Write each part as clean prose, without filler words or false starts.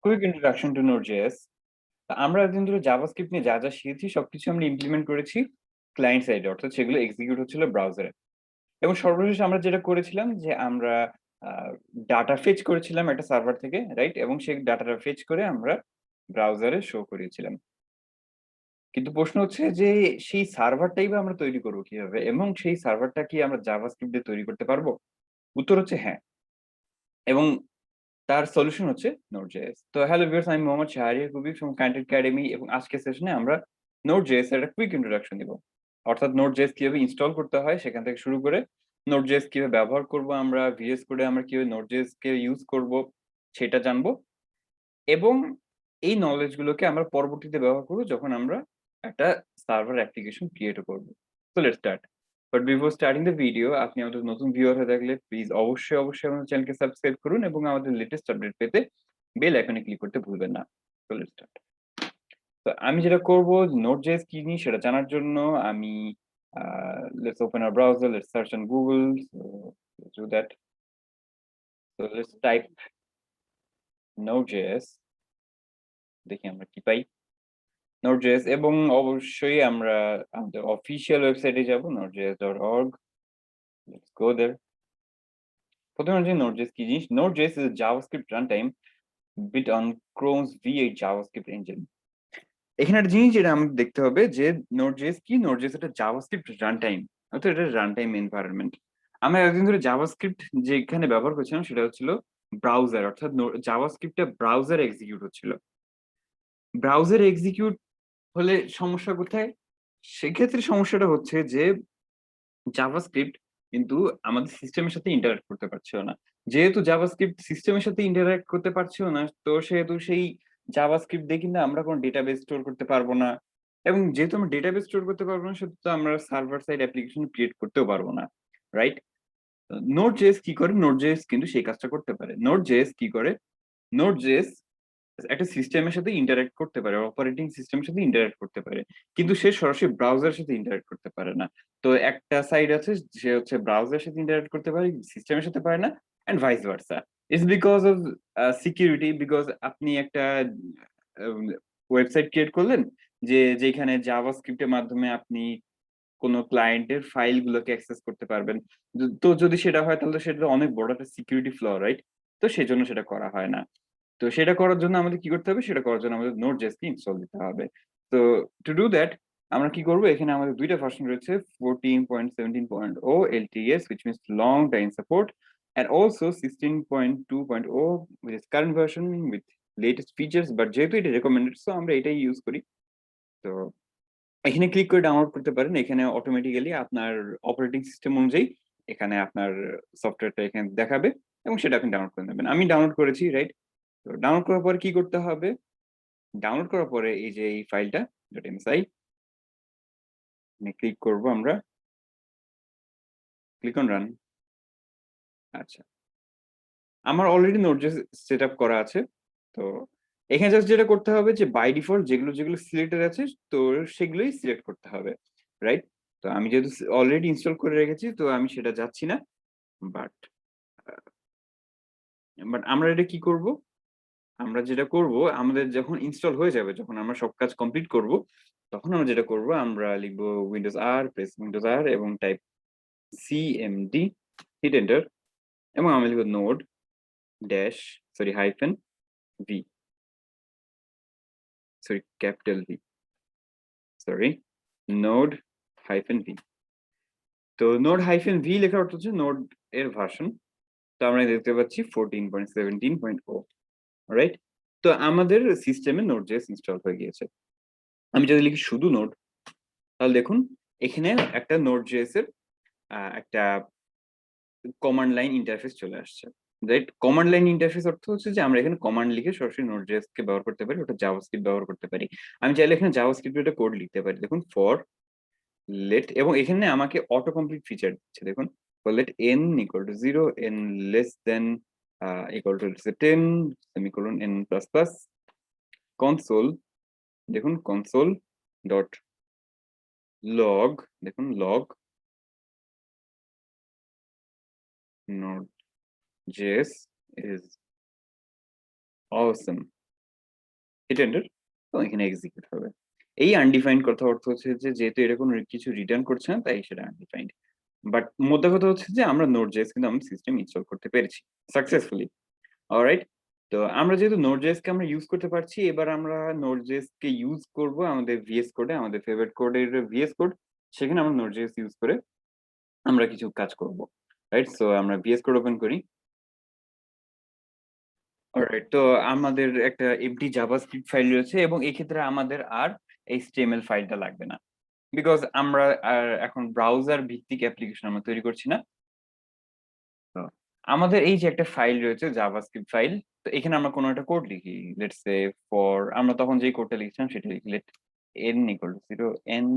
Quick introduction to Node.js। আমরা এতদিন ধরে জাভাস্ক্রিপ্ট নিয়ে যা যা শিখেছি সবকিছু আমরা ইমপ্লিমেন্ট করেছি ক্লায়েন্ট সাইডে, অর্থাৎ সেগুলো এক্সিকিউট হচ্ছিল ব্রাউজারে। এবং সর্বশেষ আমরা যেটা করেছিলাম যে আমরা ডাটা ফেচ করেছিলাম একটা সার্ভার থেকে, রাইট? এবং সেই ডাটাটা ফেচ করে আমরা ব্রাউজারে শো করিয়েছিলাম। কিন্তু প্রশ্ন হচ্ছে যে সেই সার্ভারটাই বা আমরা তৈরি করবো কিভাবে, এবং সেই সার্ভারটা কি আমরা জাভাস্ক্রিপ্ট দিয়ে তৈরি করতে পারবো? উত্তর হচ্ছে হ্যাঁ। এবং তার সলিউশন হচ্ছে Node.js। তো হ্যালো ভিউয়ার্স, আমি Mohammad Shahriar Kabir from content academy, এবং আজকের সেশনে আমরা Node.js এর একটা কুইক ইন্ট্রোডাকশন দিব। অর্থাৎ Node.js কিভাবে ইনস্টল করতে হয় সেখান থেকে শুরু করে Node.js কিভাবে ব্যবহার করব আমরা, ভিএস কোডে আমরা কিভাবে Node.js কে ইউজ করব সেটা জানবো। এবং এই নলেজ গুলোকে আমরা পরবর্তীতে ব্যবহার করব যখন আমরা একটা সার্ভার অ্যাপ্লিকেশন ক্রিয়েট করব। So let's start. But before starting the video, আপনি আমাদের নতুন ভিউয়ার হয়ে থাকলে প্লিজ অবশ্যই আমাদের চ্যানেলকে সাবস্ক্রাইব করুন এবং আমাদের লেটেস্ট আপডেট পেতে বেল আইকনে ক্লিক করতে ভুলবেন না। So let's start. তো আমি যেটা করব, Node.js কি জিনিস সেটা জানার জন্য আমি let's open our browser, let's search on Google. So let's do that. So let's type Node.js, দেখি আমরা কি পাই। Node.js, এবং অবশ্যই আমরা আমাদের অফিসিয়াল ওয়েবসাইটে যাব, nodejs.org। Let's go there. প্রথমে হচ্ছে Node.js কি জিনিস। Node.js is a JavaScript runtime built on Chrome's V8 JavaScript engine। এখানে একটা জিনিস যেটা আমাদের দেখতে হবে যে Node.js কি, Node.js একটা JavaScript রানটাইম, অর্থাৎ এটা রানটাইম এনভায়রনমেন্ট। আমরা এতদিন ধরে জাভাস্ক্রিপ্ট যেখানে ব্যবহার করছিলাম সেটা হচ্ছিল ব্রাউজার, অর্থাৎ জাভাস্ক্রিপ্টটা ব্রাউজারে এক্সিকিউট হচ্ছিল। ব্রাউজারে এক্সিকিউট হলে সমস্যা কোথায়? সেক্ষেত্রে সমস্যাটা হচ্ছে যে জাভাস্ক্রিপ্ট কিন্তু আমাদের সিস্টেমের সাথে ইন্টারঅ্যাক্ট করতে পারছিল না। যেহেতু জাভাস্ক্রিপ্ট সিস্টেমের সাথে ইন্টারঅ্যাক্ট করতে পারছিল না, তো সেহেতু সেই জাভাস্ক্রিপ্ট দিয়ে কিন্তু আমরা কোনো ডেটাবেস স্টোর করতে পারবো না। এবং যেহেতু আমরা ডেটাবেস স্টোর করতে পারবো না, সেহেতু আমরা সার্ভার সাইড অ্যাপ্লিকেশন ক্রিয়েট করতেও পারবো না, রাইট? Node.js কি করে? Node.js কিন্তু সেই কাজটা করতে পারে। Node.js কি করে? Node.js একটা সিস্টেমের সাথে ইন্টারঅ্যাক্ট করতে পারে, অপারেটিং সিস্টেমের সাথে ইন্টারঅ্যাক্ট করতে পারে। কিন্তু সে সরাসরি ব্রাউজারের সাথে ইন্টারঅ্যাক্ট করতে পারে না। তো একটা সাইড আছে সে হচ্ছে ব্রাউজারের সাথে ইন্টারঅ্যাক্ট করতে পারে, সিস্টেমের সাথে পারে না, and vice versa. It's because of security, because আপনি একটা ওয়েবসাইট ক্রিয়েট করলেন যেখানে জাভাস্ক্রিপ্টের মাধ্যমে আপনি কোনো ক্লায়েন্টের ফাইল গুলোকে অ্যাক্সেস করতে পারবেন। তো যদি সেটা হয় তাহলে সেটা অনেক বড় একটা সিকিউরিটি ফ্ল, রাইট? তো সেজন্য সেটা করা হয় না। তো সেটা করার জন্য আমাদের কি করতে হবে? সেটা করার জন্য আমাদের Node.js কে ইনস্টল দিতে হবে। তো টু ডু দ্যাট আমরা কি করব? এখানে আমাদের ২ টা ভার্সন রয়েছে, 14.17.0 LTS, which means long time support, and also 16.2.0, which is current version with latest features, but যেহেতু এটা রিকমেন্ডেড সো আমরা এটাই ইউজ করি। তো এখানে ক্লিক করে ডাউনলোড করতে পারেন। এখানে অটোমেটিক্যালি আপনার অপারেটিং সিস্টেম অনুযায়ী এখানে আপনার সফটওয়্যারটা এখানে দেখাবে এবং সেটা আপনি ডাউনলোড করে নেবেন। আমি ডাউনলোড করেছি, রাইট? তো ডাউনলোড করার পরে কি করতে হবে? ডাউনলোড করার পরে এই যে এই ফাইলটা .msi ক্লিক করব আমরা। Click on run. আচ্ছা। আমার অলরেডি Node.js সেটআপ করা আছে। তো এখানে জাস্ট যেটা করতে হবে যে বাই ডিফল্ট যেগুলো সিলেক্টেড আছে তো সেগুলোই সিলেক্ট করতে হবে, রাইট? তো আমি যেহেতু অলরেডি ইনস্টল করে রেখেছি তো আমি সেটা যাচ্ছি না। বাট আমরা এটা কি করব? আমরা যেটা করব, আমাদের যখন ইনস্টল হয়ে যাবে, যখন আমরা সব কাজ কমপ্লিট করব, তখন আমরা যেটা করব, আমরা লিখব উইন্ডোজ আর, প্রেস উইন্ডোজ আর এবং টাইপ সিএমডি, হিট এন্টার, এবং আমি লিখব node dash hyphen V, capital V, node hyphen V. তো নোড হাইফেন ভি লেখার অর্থ হচ্ছে নোড এর ভার্সন। তো আমরা দেখতে পাচ্ছি 14.17.0, রাইট? তো আমাদের সিস্টেমে Node.js ইনস্টল হয়ে গিয়েছে। আমি যদি লিখি শুধু নোড, তাহলে দেখুন এখানে একটা Node.js এর একটা কমান্ড লাইন ইন্টারফেস চলে আসছে, রাইট? কমান্ড লাইন ইন্টারফেস অর্থ হচ্ছে যে আমরা এখানে কমান্ড লিখে সরাসরি Node.js কে ব্যবহার করতে পারি, ওটা জাভাস্ক্রিপ্ট ব্যবহার করতে পারি। আমি চাইলে এখানে জাভাস্ক্রিপ্ট একটা কোড লিখতে পারি। দেখুন ফর লেট, এবং এখানে আমাকে অটো কমপ্লিট ফিচার দিচ্ছে। দেখুন for let n equal to 0, n less than equal to 10, সেমিকোলন n প্লাস প্লাস, কনসোল, দেখুন কনসোল ডট লগ, দেখুন log Node.js is awesome, hit enter এবং এখানে এক্সিকিউট হবে। এই আনডিফাইন্ড কথা অর্থ হচ্ছে যে যেহেতু এটা কোনো কিছু রিটার্ন করছে না তাই সেটা আনডিফাইন্ড। বাট মোদ্দা কথা হচ্ছে যে আমরা Node.js কিন্তু আমাদের সিস্টেম ইনস্টল করতে পেরেছি সাকসেসফুলি। অলরাইট? তো আমরা যেহেতু Node.js কে আমরা ইউজ করতে পারছি, এবার আমরা Node.js কে ইউজ করব আমাদের VS কোডে, আমাদের ফেভারিট কোডের VS কোড। সেখানে আমরা Node.js ইউজ করে আমরা কিছু কাজ করব। রাইট? সো আমরা VS কোড ওপেন করি। অলরাইট, তো আমাদের একটা এমপ্টি জাভাস্ক্রিপ্ট ফাইল রয়েছে এবং এক্ষেত্রে আমাদের আর HTML ফাইলটা লাগবে না। বিকজ আমরা আর এখন ব্রাউজার ভিত্তিক অ্যাপ্লিকেশন আমরা তৈরি করছি না। তো আমাদের এই যে একটা ফাইল রয়েছে জাভাস্ক্রিপ্ট ফাইল, তো এখানে আমরা কোনো একটা কোড লিখি। লেটস সে ফর আমরা তখন যেই কোডটা লিখছিলাম সেটা লিখি। Let n equal to 0, n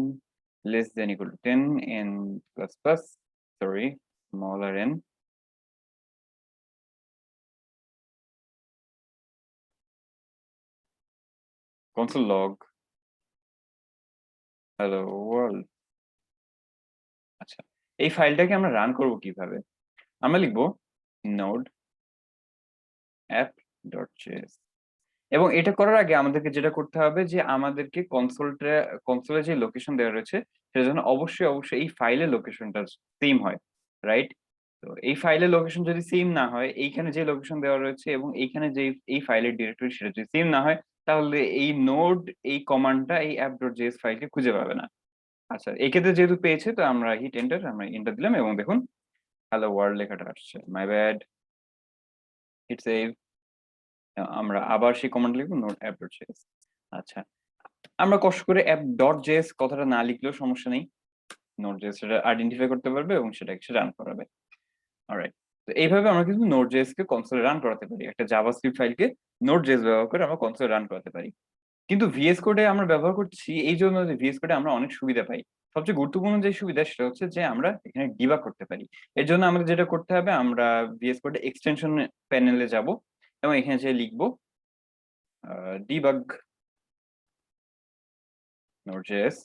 less than equal to 10, n plus plus, sorry, smaller n, console log hello world। আচ্ছা, এই ফাইলটাকে আমরা রান করব কিভাবে? আমরা লিখবো node app.js এবং এটা করার আগে আমাদেরকে যেটা করতে হবে যে আমাদেরকে কনসোলে যে লোকেশন দেওয়া রয়েছে সেটার জন্য অবশ্যই এই ফাইলের লোকেশনটা সেম হয়, রাইট? তো এই ফাইলের লোকেশন যদি সেম না হয়, এইখানে যে লোকেশন দেওয়া রয়েছে এবং এইখানে যে এই ফাইলের ডিরেক্টরি সেটা যদি সেম না হয়, তাহলে এই নোড এই কমান্ডটা এই app.js ফাইলকে খুঁজে পাবে না। আচ্ছা, এক্ষেত্রে যেহেতু পেয়েছে তো আমরা হিট এন্টার, আমরা এন্টার দিলাম এবং দেখুন হ্যালো ওয়ার্ল্ড লেখাটা আসছে। My bad, hit save. আমরা আবার সেই কমান্ড লিখবো নোড app.js। আচ্ছা, আমরা কষ্ট করে app.js কথাটা না লিখলেও সমস্যা নেই। Node.js সেটা আইডেন্টিফাই করতে পারবে এবং সেটাকে সে রান করাবে। অলরাইট। তো এইভাবে আমরা কিন্তু Node.js কে কনসোলে রান করাতে পারি। একটা জাভাস্ক্রিপ্ট ফাইলকে Node.js ব্যবহার করে আমরা কনসোলে রান করাতে পারি। কিন্তু VS কোডে আমরা ব্যবহার করছি এইজন্য যে VS কোডে আমরা অনেক সুবিধা পাই। সবচেয়ে গুরুত্বপূর্ণ যে সুবিধা সেটা হচ্ছে যে আমরা এখানে ডিবাগ করতে পারি। এর জন্য আমাদের যেটা করতে হবে, আমরা VS কোডে এক্সটেনশন প্যানেলে যাব এবং এখানে যেয়ে লিখবো ডিবাগ Node.js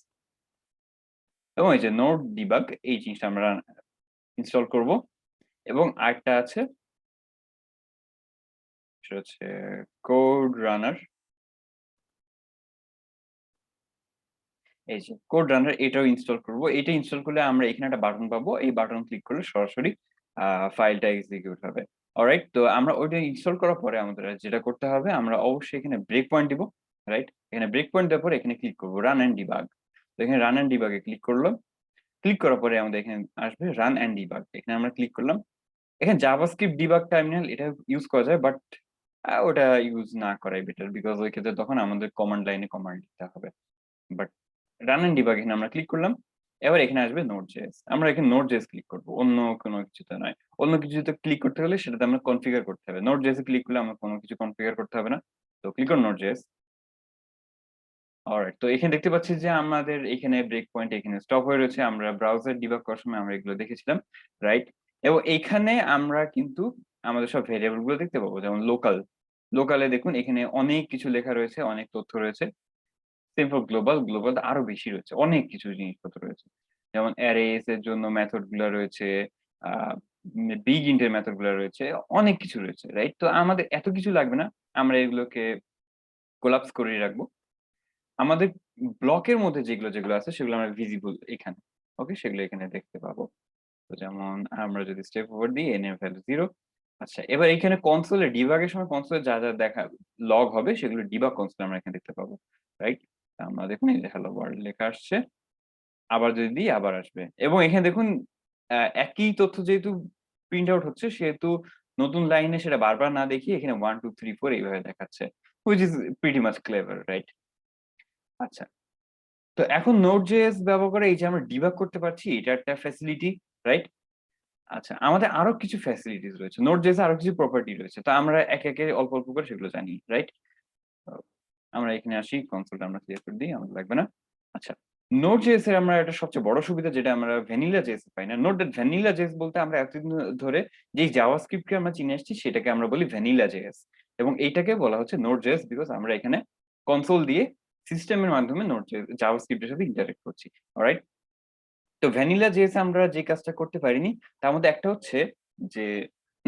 এবং এই যে নোড ডিবাগ এই জিনিসটা আমরা ইনস্টল করব এবং আরেকটা আছে সেটা হচ্ছে কোড রানার। এই যে কোড রানার এটাও ইনস্টল করব। এটা ইনস্টল করলে আমরা এখানে একটা বাটন পাবো। এই বাটন ক্লিক করলে সরাসরি ফাইলটা এক্সিকিউট হবে। অলরাইট, তো আমরা ওইটা ইনস্টল করার পরে আমাদের যেটা করতে হবে, আমরা অবশ্যই এখানে ব্রেক পয়েন্ট দিব। রাইট, এখানে ব্রেক পয়েন্ট দেওয়ার পরে এখানে ক্লিক করব রান এন্ড ডিবাগ। তো এখানে রান এন্ড ডিবাগে ক্লিক করলাম। ক্লিক করার পরে আমাদের এখানে আসবে রান এন্ড ডিবাগ। এখানে আমরা ক্লিক করলাম। এখানে জাভাস্ক্রিপ্ট ডিবাগ টার্মিনাল এটা ইউজ করা যায়, বাট ওটা ইউজ না করাই বেটার, বিকজ ওই ক্ষেত্রে তখন আমাদের কমান্ড লাইনে কমান্ড দিতে হবে। বাট রান এন্ড ডিবাগ এখানে আমরা ক্লিক করলাম। এবার এখানে আসবে Node.js। আমরা এখানে Node.js ক্লিক করব, অন্য কোনো কিছুতে নয়। অন্য কিছুতে ক্লিক করতে হলে সেটাতে আমরা কনফিগার করতে হবে। Node.js এ ক্লিক করলে আমরা কোনো কিছু কনফিগার করতে হবে না। তো ক্লিক করুন Node.js। অলরাইট, তো এখানে দেখতে পাচ্ছি যে আমাদের এখানে ব্রেক পয়েন্ট এখানে স্টপ হয়ে রয়েছে। আমরা ব্রাউজার ডিবাগ করার সময় আমরা এগুলো দেখেছিলাম, রাইট? এবং এইখানে আমরা কিন্তু আমাদের সব ভেরিয়েবল গুলো দেখতে পাবো, যেমন লোকালে দেখুন এখানে অনেক কিছু লেখা রয়েছে, অনেক তথ্য রয়েছে। সেম ফর গ্লোবাল আরো বেশি রয়েছে, অনেক কিছু জিনিসপত্র রয়েছে। যেমন অ্যারেস এর জন্য মেথড গুলা রয়েছে, বিগ ইন্টের মেথড গুলা রয়েছে, অনেক কিছু রয়েছে, রাইট? তো আমাদের এত কিছু লাগবে না, আমরা এগুলোকে কোলাপস করে রাখবো। আমাদের ব্লকের মধ্যে যেগুলো আছে সেগুলো আমরা ভিজিবল এখানে, ওকে, সেগুলো এখানে দেখতে পাবো। তো যেমন আমরা যদি স্টেপ ওভার দিই n এর ভ্যালু 0। আচ্ছা, এবার এখানে কনসোলে ডিবাগের সময় কনসোলে যা দেখা লগ হবে সেগুলো ডিবাগ কনসোলে আমরা এখানে দেখতে পাবো, রাইট? আমরা দেখুন এই যে হ্যালো ওয়ার্ল্ড লেখা আসছে। আবার যদি দিই আবার আসবে এবং এখানে দেখুন একই তথ্য যেহেতু প্রিন্ট আউট হচ্ছে সেহেতু নতুন লাইনে সেটা বারবার না দেখিয়ে এখানে 1 2 3 4 এইভাবে দেখাচ্ছে, which is pretty much clever, right? আচ্ছা, তো এখন Node.js ব্যবহার করে এই যে আমরা ডিবাগ করতে পারছি, এটা একটা ফ্যাসিলিটি, রাইট? আচ্ছা, আমাদের আরো কিছু ফ্যাসিলিটিস রয়েছে। Node.js এ আরো কিছু প্রপার্টি রয়েছে। তো আমরা একে অল্প করে সেগুলো জানি, রাইট? তো আমরা এখানে আসি, কনসোলটা আমরা ক্লিয়ার করে দিই, আমাদের লাগবে না। আচ্ছা, Node.js এর আমরা একটা সবচেয়ে বড় সুবিধা যেটা আমরা Vanilla.js এ পাই না। নোট দ্যাট Vanilla.js বলতে আমরা এতদিন ধরে যেই জাভাস্ক্রিপ্ট কে আমরা চিনে আসছি সেটাকে আমরা বলি Vanilla.js এবং এইটাকে বলা হচ্ছে Node.js বিকজ আমরা এখানে কনসোল দিয়ে সিস্টেমের মাধ্যমে Node.js জাভাস্ক্রিপ্ট এর সাথে ইন্টারেক্ট করছি। অলরাইট? তো Vanilla.js এ আমরা যে কাজটা করতে পারিনি তার মধ্যে একটা হচ্ছে যে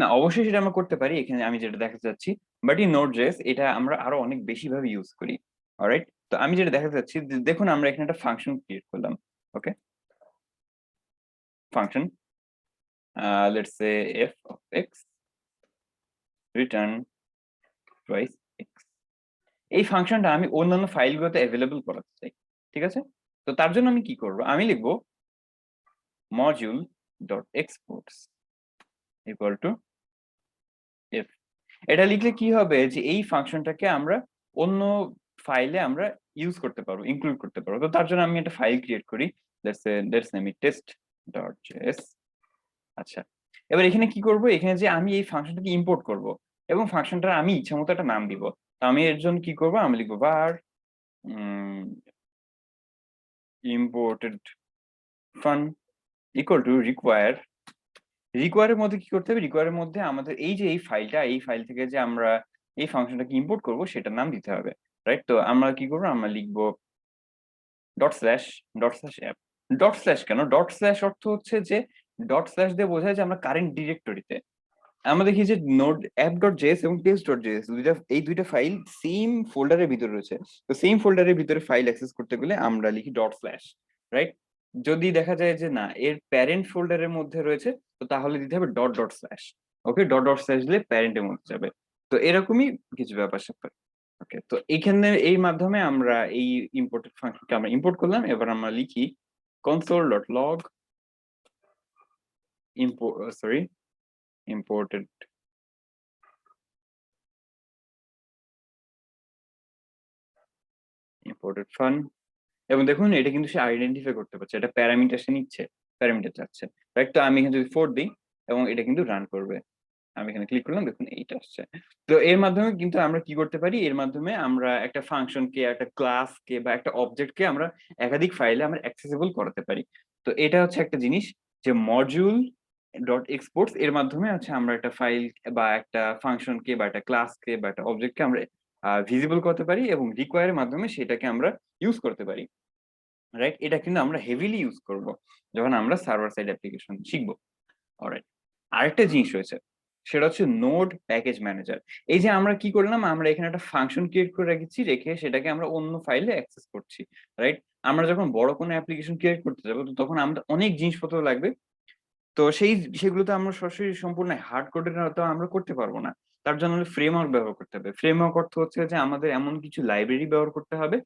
না, অবশ্যই সেটা আমরা করতে পারি, এখানে আমি যেটা দেখাতে চাচ্ছি। বাট এই Node.js এটা আমরা আরো অনেক বেশি ভাবে ইউজ করি। অলরাইট, তো আমি যেটা দেখাতে চাচ্ছি, দেখুন আমরা এখানে একটা ফাংশন ক্রিয়েট করলাম। Okay, function let's say f of x return twice x। এই ফাংশনটা আমি অন্যান্য ফাইলগুলোতে অ্যাভেলেবল করাতে চাই, ঠিক আছে? তো তার জন্য আমি কি করব, আমি লিখবো module dot exports equal to f। এটা লিখলে কি হবে যে এই ফাংশনটাকে আমরা অন্য ফাইলে আমরা ইউজ করতে পারবো, ইনক্লুড করতে পারবো। তো তার জন্য আমি একটা ফাইল ক্রিয়েট করি, লেটস নেম ইট test.js। আচ্ছা, এবার এখানে কি করব, এখানে যে আমি এই ফাংশনটাকে ইম্পোর্ট করব এবং ফাংশনটার আমি ইচ্ছা মতো একটা নাম দিব। তো আমি এর জন্য কি করব, আমি লিখবো var imported fun equal to require। রিকোয়ারের মধ্যে কি করতে হবে, রিকোয়ারের মধ্যে আমাদের এই যে এই ফাইলটা, এই ফাইল থেকে যে আমরা এই ফাংশনটাকে ইম্পোর্ট করব সেটার নাম দিতে হবে। রাইট, তো আমরা কি করবো, আমরা লিখবো ডট স্ল্যাশ ডট স্ল্যাশ কেন, ডট স্ল্যাশ অর্থ হচ্ছে যে ডট স্ল্যাশ দিয়ে বোঝায় যে আমরা কারেন্ট ডিরেক্টরিতে। আমরা দেখি যে নোড app.js এবং test.js এই দুইটা ফাইল সেম ফোল্ডারের ভিতরে রয়েছে। তো সেম ফোল্ডারের ভিতরে ফাইল অ্যাক্সেস করতে গেলে আমরা লিখি ডট স্ল্যাশ। রাইট, যদি দেখা যায় যে না এর প্যারেন্ট ফোল্ডারের মধ্যে রয়েছে, তো তাহলে দিতে হবে ডট ডট স্ল্যাশ। ওকে, ডট ডট স্ল্যাশ দিলে প্যারেন্টের মধ্যে যাবে। তো এরকমই কিছু ব্যাপার স্যাপার। ওকে, তো এইখানে এই মাধ্যমে আমরা এই ইম্পোর্টেড ফাংশনকে আমরা ইম্পোর্ট করলাম। এবার আমরা লিখি console.log imported fun। এবং দেখুন এটা কিন্তু সে আইডেন্টিফাই করতে পারছে, এটা প্যারামিটার সে নিচ্ছে, প্যারামিটার চাচ্ছে। রাইট, তো আমি এখানে যদি 4 দিই এবং এটা কিন্তু রান করবে। আমি এখানে ক্লিক করলাম, দেখুন এইটা আসছে। তো এর মাধ্যমে কিন্তু আমরা কি করতে পারি, এর মাধ্যমে আমরা একটা ফাংশনকে, একটা ক্লাসকে বা একটা অবজেক্টকে আমরা একাধিক ফাইলে আমরা অ্যাক্সেসিবল করাতে পারি। তো এটা হচ্ছে একটা জিনিস যে মডিউল ডট এক্সপোর্টস এর মাধ্যমে হচ্ছে আমরা একটা ফাইল বা একটা ফাংশনকে বা একটা ক্লাসকে বা একটা অবজেক্টকে আমরা ভিজিবল করতে পারি এবং রিকোয়ারের মাধ্যমে সেটাকে আমরা ইউজ করতে পারি। রাইট, এটা কিন্তু আমরা হেভিলি ইউজ করব যখন আমরা সার্ভার সাইড অ্যাপ্লিকেশন শিখবো। অলরাইট, আরেকটা জিনিস রয়েছে, সেটা হচ্ছে নোড প্যাকেজ ম্যানেজার। এই যে আমরা কি করলাম, আমরা এখানে একটা ফাংশন ক্রিয়েট করে রেখেছি, রেখে সেটাকে আমরা অন্য ফাইলে অ্যাক্সেস করছি। রাইট, আমরা যখন বড় কোনো অ্যাপ্লিকেশন ক্রিয়েট করতে যাবো, তো তখন আমাদের অনেক জিনিসপত্র লাগবে। তো সেগুলো তো আমরা সরাসরি সম্পূর্ণ হার্ড কোডের তো আমরা করতে পারবো না। তার জন্য ফ্রেমওয়ার্ক ব্যবহার করতে হবে। ফ্রেমওয়ার্ক অর্থ হচ্ছে যে আমাদের এমন কিছু লাইব্রেরি ব্যবহার করতে হবে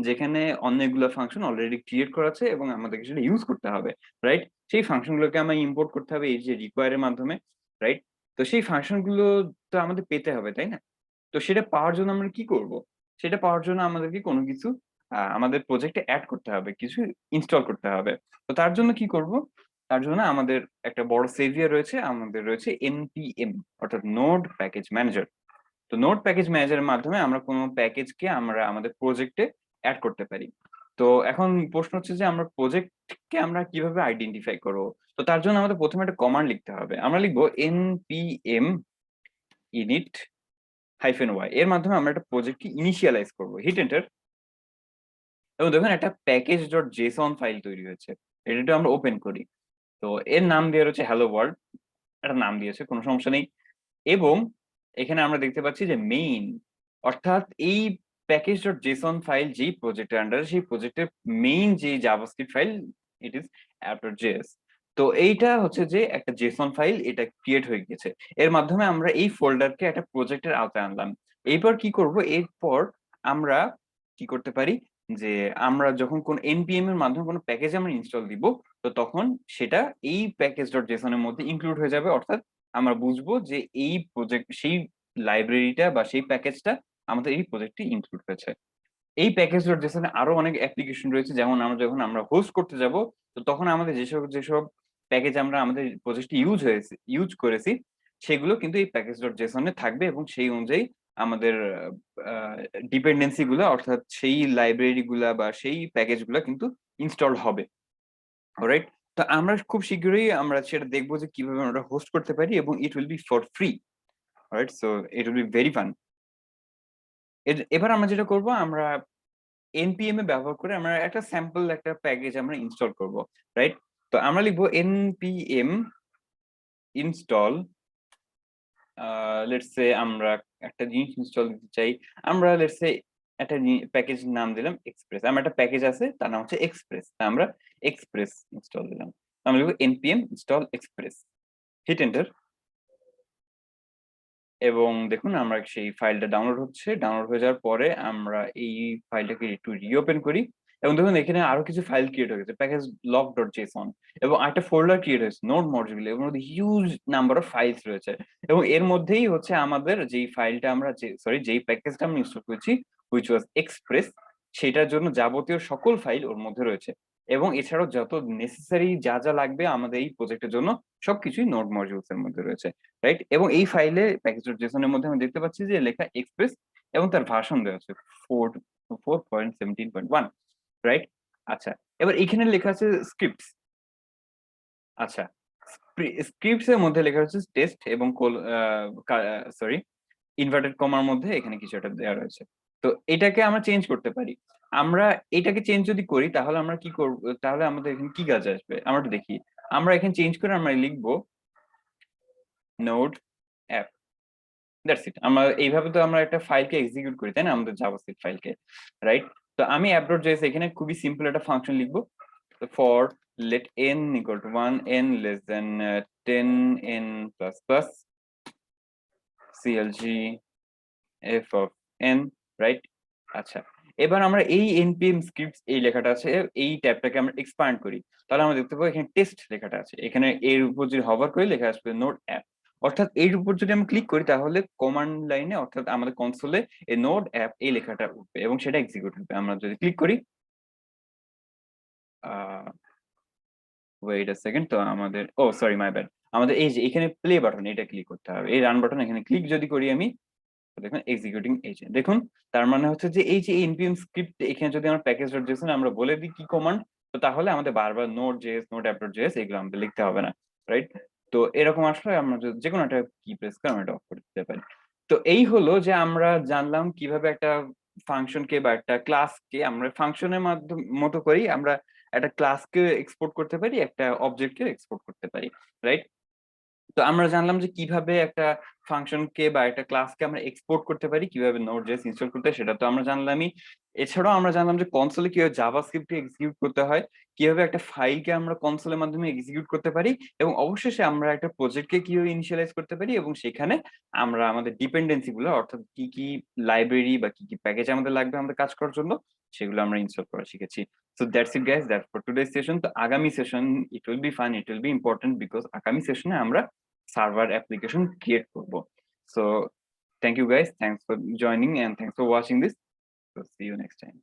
যেখানে অনেকগুলো ফাংশন অলরেডি ক্রিয়েট করা আছে এবং আমাদেরকে সেটা ইউজ করতে হবে। রাইট, সেই ফাংশনগুলোকে আমরা ইম্পোর্ট করতে হবে এই যে রিকোয়ারের মাধ্যমে। রাইট, তো সেই ফাংশনগুলো তো আমাদের পেতে হবে, তাই না? তো সেটা পাওয়ার জন্য আমরা কি করব, সেটা পাওয়ার জন্য আমাদেরকে কোনো কিছু আমাদের প্রজেক্টে অ্যাড করতে হবে, কিছু ইনস্টল করতে হবে। তো তার জন্য কি করব, তার জন্য আমাদের একটা বড় সেভিয়ার রয়েছে, আমাদের রয়েছে npm অর্থাৎ নোড প্যাকেজ ম্যানেজার। তো নোড প্যাকেজ ম্যানেজারের মাধ্যমে আমরা কোনো প্যাকেজকে আমরা আমাদের প্রজেক্টে অ্যাড করতে পারি। তো এখন প্রশ্ন হচ্ছে যে আমরা প্রজেক্টকে আমরা কিভাবে আইডেন্টিফাই করব। তো তার জন্য আমাদের প্রথমে একটা কমান্ড লিখতে হবে। আমরা লিখবো npm init -y। এর মাধ্যমে আমরা একটা প্রজেক্টকে ইনিশিয়ালাইজ করব। হিট এন্টার, এবং দেখুন একটা প্যাকেজ ডট জেসন ফাইল তৈরি হয়েছে। এটা আমরা ওপেন করি। তো এর নাম দিয়ে রয়েছে হ্যালো ওয়ার্ল্ড, একটা নাম দিয়েছে, কোনো সমস্যা নেই। এবং এখানে আমরা দেখতে পাচ্ছি যে মেইন, অর্থাৎ এই প্যাকেজ ডট জেসন ফাইল যেই প্রজেক্টের আন্ডারে, সেই প্রজেক্টের মেইন যে JavaScript file it is app.js। তো এইটা হচ্ছে যে একটা জেসন ফাইল, এটা ক্রিয়েট হয়ে গেছে। এর মাধ্যমে আমরা এই ফোল্ডারকে একটা প্রজেক্টের আওতায় আনলাম। এরপর কি করব, এরপর আমরা কি করতে পারি যে আমরা যখন কোন npm এর মাধ্যমে কোনো প্যাকেজ আমরা ইনস্টল দিব, তো তখন সেটা এই প্যাকেজ ডট জেসন এর মধ্যে ইনক্লুড হয়ে যাবে। অর্থাৎ আমরা বুঝবো যে এই প্রজেক্ট, সেই লাইব্রেরিটা বা সেই প্যাকেজটা আমাদের এই প্রজেক্টে ইনক্লুড হয়েছে। এই প্যাকেজ ডট জেসনে আরো অনেক অ্যাপ্লিকেশন রয়েছে, যেমন আমরা যখন আমরা হোস্ট করতে যাব, তো তখন আমাদের যেসব যেসব প্যাকেজ আমরা আমাদের প্রজেক্টে ইউজ করেছি, সেগুলো কিন্তু এই প্যাকেজ ডট জেসনে থাকবে এবং সেই অনুযায়ী আমাদের ডিপেন্ডেন্সি গুলা, অর্থাৎ সেই লাইব্রেরি গুলা বা সেই প্যাকেজ গুলা কিন্তু ইনস্টল হবে। অলরাইট, তো আমরা খুব শীঘ্রই আমরা সেটা দেখবো যে কিভাবে আমরা হোস্ট করতে পারি এবং it will be for free. Alright, so it will be very fun. এবার আমরা যেটা করব, আমরা npm এ ব্যবহার করে আমরা একটা স্যাম্পল একটা প্যাকেজ আমরা ইনস্টল করব। রাইট, তো আমরা লিখবো npm install লেটস সে আমরা একটা জিনিস ইনস্টল দিতে চাই। আমরা লেটস সে একটা প্যাকেজ নাম দিলাম এক্সপ্রেস। আমার একটা প্যাকেজ আছে তার নাম হচ্ছে এক্সপ্রেস। আমরা এক্সপ্রেস ইনস্টল দিলাম। আমরা লিখব npm install express, hit enter. এবং দেখুন আমরা সেই ফাইলটা ডাউনলোড হচ্ছে। ডাউনলোড হয়ে যাওয়ার পরে আমরা এই ফাইলটাকে একটু রিওপেন করি এবং দেখুন এখানে আরো কিছু ফাইল ক্রিয়েট হয়ে গেছে, প্যাকেজ log.json, এবং একটা ফোল্ডার ক্রিয়েট হয়েছে নোড মডিউল, এর মধ্যে হিউজ নাম্বার অফ ফাইলস রয়েছে এবং এর মধ্যেই হচ্ছে আমাদের যেই ফাইলটা আমরা যেই প্যাকেজটা আমরা ইনস্টল করেছি হুইচ ওয়াজ এক্সপ্রেস, সেটার জন্য যাবতীয় সকল ফাইল ওর মধ্যে রয়েছে এবং এছাড়াও যত নেসেসারি যা যা লাগবে আমাদের এই প্রজেক্টের জন্য সবকিছুই নোড মডিউলস এর মধ্যে রয়েছে, রাইট? এবং এই ফাইলে প্যাকেজ.json এর মধ্যে আমি দেখতে পাচ্ছি যে লেখা এক্সপ্রেস এবং তার ভার্সন দেওয়া আছে 4.17.1, রাইট? আচ্ছা, এবার এখানে লেখা আছে স্ক্রিপ্টস। আচ্ছা, স্ক্রিপ্টস এর মধ্যে লেখা হচ্ছে টেস্ট এবং সরি ইনভার্টেড কমার মধ্যে এখানে কিছু একটা দেওয়া রয়েছে। তো এটাকে আমরা চেঞ্জ করতে পারি। আমরা এটাকে চেঞ্জ যদি করি তাহলে আমরা কি করব, তাহলে আমাদের এখানে কি কাজ আসবে আমরা একটু দেখি। আমরা এখানে চেঞ্জ করে আমরা লিখবো নোড অ্যাপ, দ্যাটস ইট। আমরা এইভাবে তো আমরা একটা ফাইলকে এক্সিকিউট করি, তাই না, আমাদের জাভাস্ক্রিপ্ট ফাইলকে, রাইট? তো আমি app.js এখানে খুবই সিম্পল একটা ফাংশন লিখবো, for let n equal to 1, n less than 10, n plus plus clg f of n, right? আচ্ছা, এবার আমরা এই npm scripts এই লেখাটা আছে এই ট্যাবটাকে আমরা এক্সপ্যান্ড করি, তাহলে আমরা দেখতে পাবো এখানে টেস্ট লেখাটা আছে, এখানে এর উপর যদি হভার করি লেখা আসবে নোড অ্যাপ। অর্থাৎ এর উপর যদি আমি ক্লিক করি তাহলে কমান্ড লাইনে অর্থাৎ আমাদের কনসোলে এই নোড অ্যাপ এই লেখাটা উঠবে এবং সেটা এক্সিকিউট হবে। আমরা যদি ক্লিক করি ওয়েট আ সেকেন্ড, তো আমাদের সরি মাই ব্যাড, আমাদের এই যে এখানে প্লে বাটন এটা ক্লিক করতে হবে, এই রান বাটন এখানে ক্লিক যদি করি আমি, দেখুন এক্সিকিউটিং এজেন্ট, দেখুন তার মানে হচ্ছে যে এই যে npm স্ক্রিপ্ট এখানে যদি আমরা প্যাকেজ.json আমরা বলে দিই কি কমান্ড, তো তাহলে আমাদের বারবার নোড.js নোড app.js এগুলো আমাদের লিখতে হবে না, রাইট? তো এরকম আসলে আমরা যে কোনো একটা কি প্রেস করে আমরা এটা অফ করে দিতে পারি। তো এই হলো যে আমরা জানলাম কিভাবে একটা ফাংশনকে বা একটা ক্লাসকে আমরা ফাংশনের মাধ্যমে মতো করেই আমরা একটা ক্লাসকে এক্সপোর্ট করতে পারি, একটা অবজেক্টকে এক্সপোর্ট করতে পারি, রাইট? তো আমরা জানলাম যে কিভাবে একটা ফাংশনকে বা একটা ক্লাসকে আমরা এক্সপোর্ট করতে পারি, কিভাবে নোড.js ইনস্টল করতে হয় সেটা তো আমরা জানলামই। এছাড়াও আমরা জানলাম যে কনসোলে কিভাবে জাভাস্ক্রিপ্টকে এক্সিকিউট করতে হয়, কিভাবে একটা ফাইলকে আমরা কনসোলের মাধ্যমে এক্সিকিউট করতে পারি এবং অবশেষে আমরা একটা প্রজেক্টকে কিভাবে ইনিশিয়ালাইজ করতে পারি এবং সেখানে আমরা আমাদের ডিপেন্ডেন্সি গুলো অর্থাৎ কি কি লাইব্রেরি বা কি কি প্যাকেজ আমাদের লাগবে আমাদের কাজ করার জন্য সেগুলো আমরা ইনস্টল করা শিখেছি। So that's it guys, that's for today's session. তো আগামী session it will be fun, it will be important because আগামী সেশনে আমরা সার্ভার অ্যাপ্লিকেশন ক্রিয়েট করব। So thank you guys, thanks for joining and thanks for watching this. So see you next time.